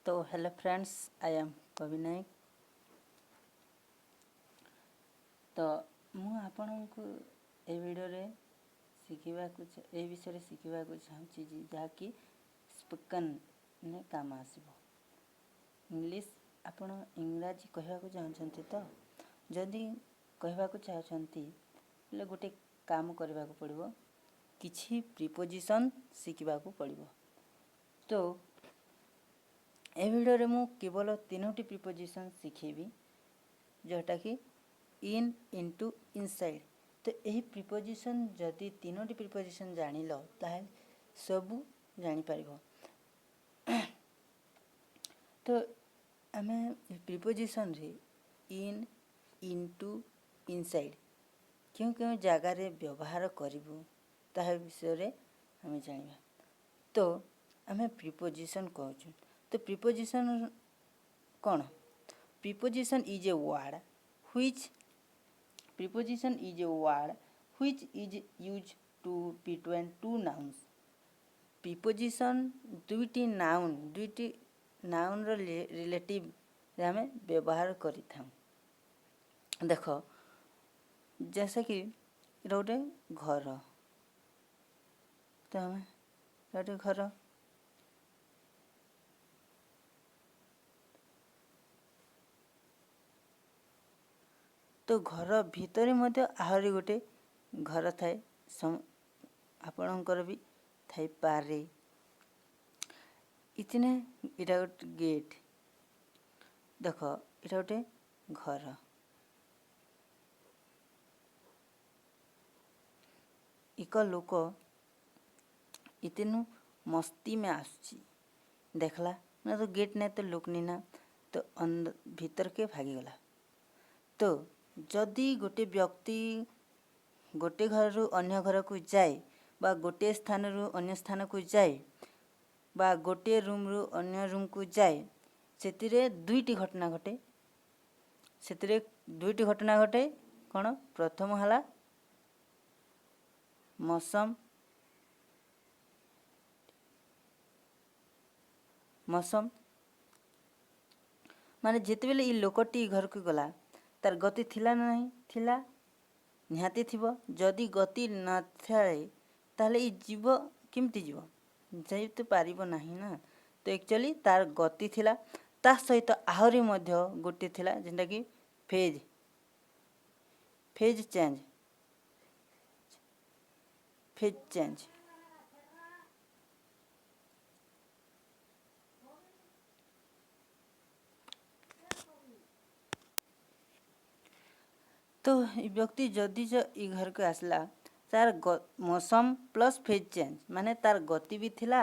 तो hello friends, I am कवि नायक। तो मु आपनको ए वीडियो रे ए विषय शिखा चाहूँगी जहाँकि स्पोकन ने काम आसब इंग्लिश। आपण इंग्राजी कहवाक चाहते तो जदि कहवाक चाहते बोले गोटे काम करने को पड़ो, किछि प्रिपोजिशन शिखा पड़ो। तो ए वीडियो रे मु केवल 3टी प्रिपोजिशन शिखेबी जोटा कि इन, इनटू, इनसाइड। तो यही प्रिपोजिशन जदि 3टी प्रिपोजिशन जानिल ताहेल सबू जानी पारिबो। तो आमे प्रिपोजिशन रे इन, इनटू, इनसाइड क्यों क्यों जगार व्यवहार करूँ ताहा विषय रे आमे जानिबा। तो आमे प्रिपोजिशन कहूँ। तो प्रिपोजिशन कौन? Preposition is a word which is used to between two nouns। Preposition दुईटी नाउन रिलेटिव रे आमे व्यवहार करि थां। देखो जैसे कि गोटे घर, तो आमे गोटे घर तो घर भितर मध्य आहरी गोटे घर थाए, आपणकर भी थाई पारे। इतने इटा गोटे गेट, देख इटा गोटे घर। एक लोक इतनु मस्ती में आसुची, देखला ना तो गेट नहीं तो लोक नहीं ना, तो भीतर के भागी गला। तो जदि गोटे व्यक्ति गोटे घर रु अन्य घर को जाए बा गोटे स्थान रु अन्य स्थान को जाए बा गोटे रूम रु अन्य रूम को जाए, सेतिरे दुईटी घटना घटे। कौन? प्रथम हला मौसम माने जिते बेले लोकटी घर को गला तार गति थिला ना नहीं थिला, निहाती थिबो। जदि गति न थाए ताहले ई जीव केमती जीव जाई तो पारिबो नहीं ना। तो एक्चुअली तार गति थिला, ता सहित आहरी मध्य गोटे थिला जेंटा कि फेज चेंज। तो व्यक्ति जदि जो ई घर को आसला तार मौसम प्लस फेज चेंज माने तार गति भी थिला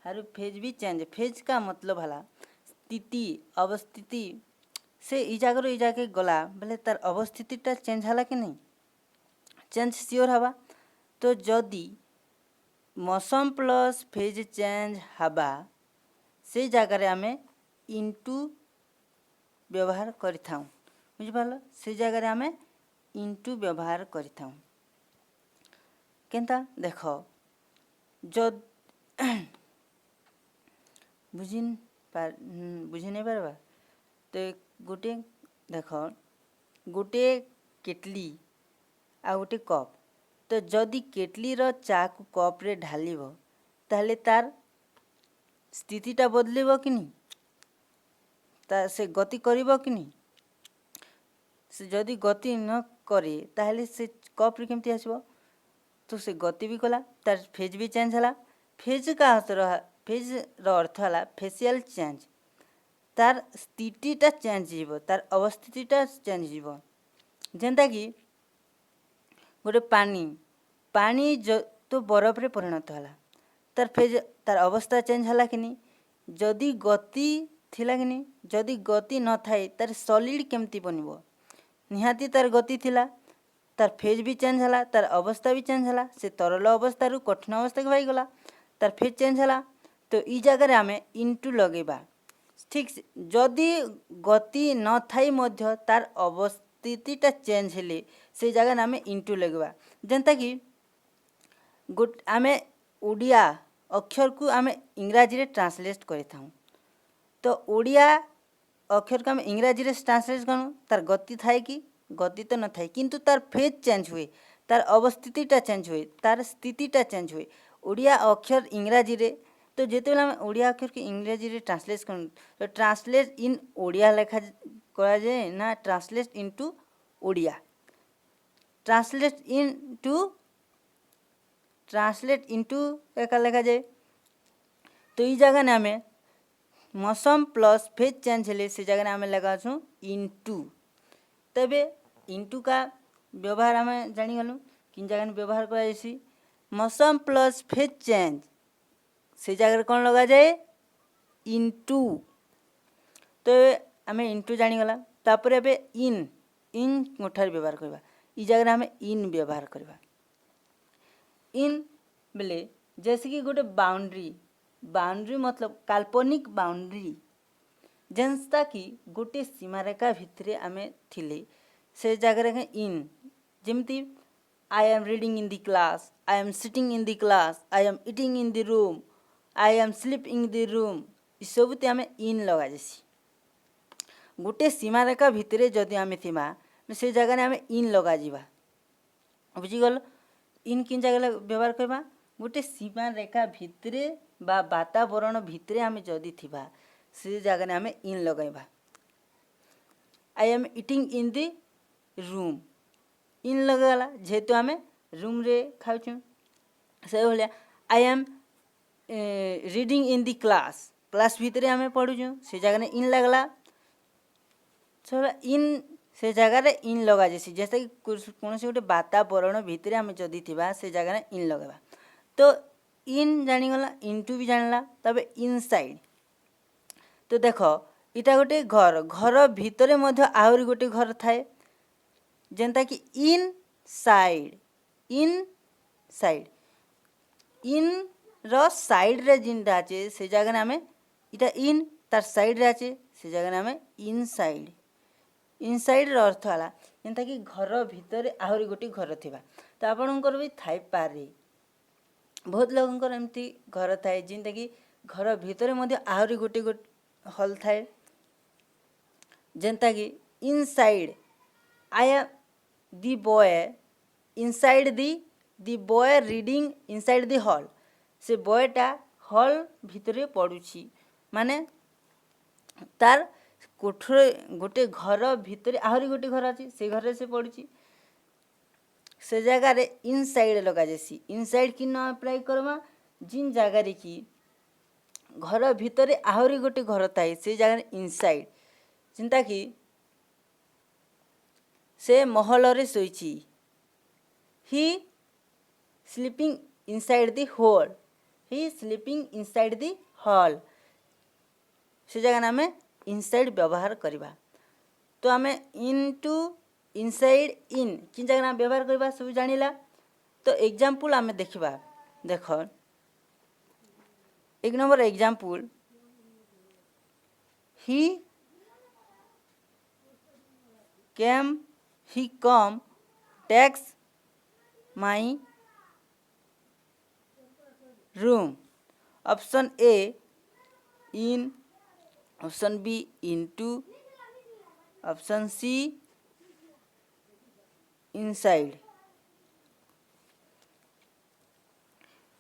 और फेज भी चेंज। फेज का मतलब हला स्थिति, अवस्थिति। से ई जगह ई जाके गला बोले तार अवस्थितिटा चेंज हला कि नहीं? चेंज सियोर हवा। तो जदि मौसम प्लस फेज चेंज हवा से जगह रे आमे इनटू व्यवहार करिथाऊ। बुझिपाल? से जगह रे आमे इनटू व्यवहार करिथाऊ। केनता देख जद बुझी नहीं पारबा। तो गोटे देख गोटे केटली आ गोटे कप। तो जदि केटली रो चा को कप रे ढालिबो ताहले तार स्थितिटा बदलिबो कि नहीं? ता से गति करिबो कि नहीं? से जदि गति न करे ताहले से कप रे केमती आसीबो? तो से गति भी कला, तार फेज भी चेंज हला। फेज रो अर्थ हला फेशियल चेंज। तार स्थितिटा चेंज जीवो, तार अवस्थितिटा चेंज जीवो। जेंता कि गोटे पानी तो बरफ रे परिणत हला, तार अवस्था चेंज हला कि नहीं? जदि गति थिला कि नहीं? जदि गति न थाए तार सॉलिड केमती बनिबो? निहाती तार गति थिला, तार फेज भी चेंज हला, तार अवस्था भी चेंज हला। से तरल अवस्था रु कठिन अवस्था के भाई गला, तार फेज चेंज हला। तो ई जगह रे आमे इनटू लगेबा। ठीक से जदि गति न थाई मध्य तार अवस्थितिटा चेंज हेले से जगह आमे इनटू लगेबा। जेंता कि आमे ओडिया अक्षर को आमे इंग्राजी रे ट्रांसलेट करिथाऊ। तो ओडिया अक्षर को आम इंग्राजी रे ट्रांसलेट करूँ तार गति थाए कि गति तो न थाए किंतु तार फेज चेंज हुए तार अवस्थितिटा चेंज हुए तार स्थितिटा चेंज हुए ओडिया अक्षर इंग्राजी रे तो जिते बेले आम ओडिया अक्षर के इंग्राजी रे ट्रांसलेट करूँ तो ट्रांसलेट इन ओडिया लेखा करा जाए ना translate into Odia translate into एका लेखा जाए तो ये जगह ने आम मौसम प्लस फेज चेंज हेले से जगह आम लगा छूँ इनटू तबे इनटू का व्यवहार आम जानीगलु किन जगह व्यवहार कर मौसम प्लस फेज चेंज से जगह कौन लगा जाए इनटू तो आम इनटू जानीगला तापर एबे इन इन गोठार व्यवहार करवा ई जगह आम इन व्यवहार करवा इन बेले जैसे कि गोटे बाउंड्री बाउंड्री मतलब काल्पनिक बाउंड्री जेनता कि गोटे सीमारेखा भितर आम थिले से जगह इन जमती I am reading in the class I am sitting in the class I am eating in the room I am sleep in the room सबुते आम इन लगा जासी गोटे सीमारेखा भितर जदि आम थिमा से जगह आम इन लगा जीवा बुझीगल इन किन जगह व्यवहार करवा गोटे सीमारेखा भितर बा वातावरण भितर आम जदि थिबा से जगह आम इन लगेबा I am eating in the room in लगेगा जेहेतु आम रूम रे खाऊँ से भाया I am reading in the class class भितर आम पढ़ुचु से जगह इन लगला सब इन से जगह इन लगा जैसी जैसे कि कौन से गोटे वातावरण भितर आम जदि थिबा से जगह इन लगेबा तो इन जानीगला इनटू भी जानला तबे इनसाइड तो देख इटा गोटे घर घर भितर आहरी गोटे घर थाए जेनता कि इन साइड इन रो साइड रे जिनटा आचे से जगह आम इटा इन तार साइड रे आचे से जगह आम इनसाइड रो अर्थ है जेनता कि घर भितर आहरी गोटे घर थिबा तो आपणकर भी थाई पारे बहुत लोगों एमती घर थाए जिनता कि घर भितर आहरी गोटे हल थाए जेनता कि inside I am the boy inside the boy reading inside the hall से बॉयटा हॉल भितर पढ़ुची माने तार कोठरे गोटे घर भितर आहरी गोटे घर अच्छी से घर से पढ़ुची से जगार इनसाइड लगा जासी इनसाइड कि न अप्लाई करमा जिन जगार कि घर भितर आहरी गोटे घर थाए से जगह इनसाइड चिंता कि से महल रे सोईची he sleeping inside the hall he sleeping inside the hall से जगह आम इनसाइड व्यवहार करवा तो आम इनटू इनसाइड इन किन जगह व्यवहार करवा सब जानिला तो एग्जाम्पल आम देखा देख एक नंबर एग्जाम्पल ही कम takes my room option A in option B into option C inside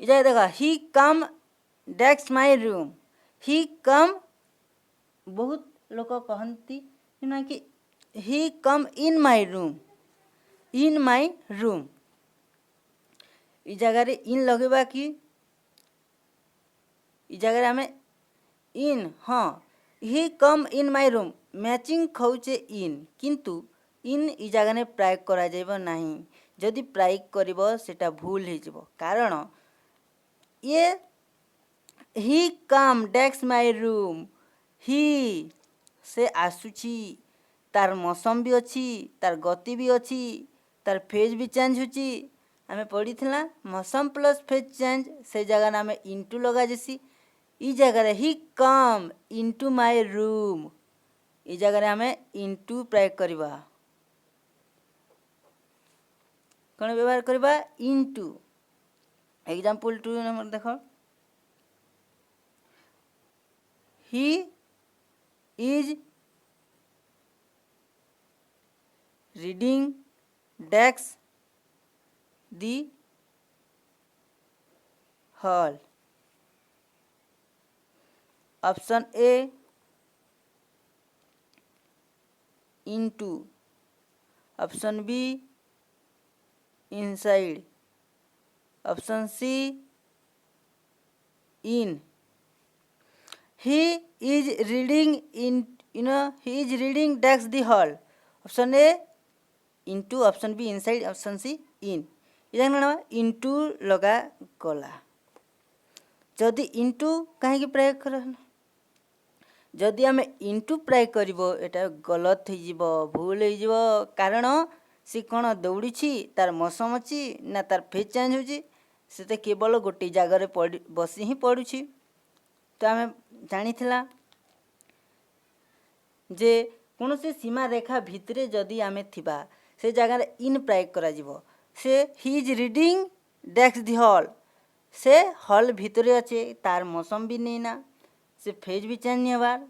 इधर देखा ही कम डेक्स माय रूम ही कम बहुत लोग कहती ना कि ही कम इन माय रूम इ जगह इन लगेबा कि इ जगह आम इन हाँ ही कम इन माय रूम मैचिंग खाऊचे इन किंतु इन इ जगह प्रयोग करा जाइबो नहीं जदि प्रयोग करिबो सेटा भूल हो जिवो कारण ये ही कम डेक्स माय रूम ही से आसुची तार मौसम भी अच्छी तार गति भी अच्छी तार फेज भी चेंज होची आम पढ़ी मौसम प्लस फेज चेंज से जगह आम इनटू लगा जैसी इ जगह ही कम इनटू माय रूम इ जगह आम इनटू प्रयोग करवा कौन व्यवहार करवा इनटू एग्जाम्पल 2 नंबर देख ही is reading desk the hall. Option A, into. Option B, inside. Option C, in. He is reading he is reading desk the hall. Option A, into. Option B, inside. Option C, in. इजान into लगा गला जदि into कहीं प्रयोग कर जदि आम into प्रयोग कर गलत हो भूल हो कारण सी कौन दौड़ी तार मौसम अच्छी ना तार फेज चेंज हो तो केवल गोटे जगार बसी ही पड़ू तो आम जानी जे कौन से सीमा रेखा भितर जदि आम थिबा से जगार इन प्रयोग करा से ही is reading desk the hall से हॉल भितर अच्छे तार मौसम भी नहीं ना से फेज भी चेंज नहीं हबार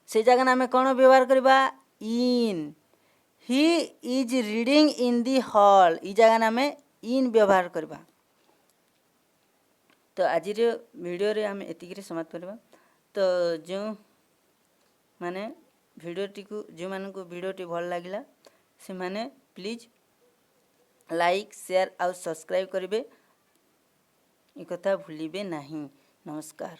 से जगह आम कौन व्यवहार करवा in he is reading in the hall ई जगह आम इन व्यवहार करवा। तो आज वीडियो रे आम एतिक समाप्त करवा। तो जो माने वीडियोटी को जो मानक वीडियोटी भल लगिला से माने प्लीज लाइक शेयर और सब्सक्राइब करेंगे एक कथा भूलिबे नहीं। नमस्कार।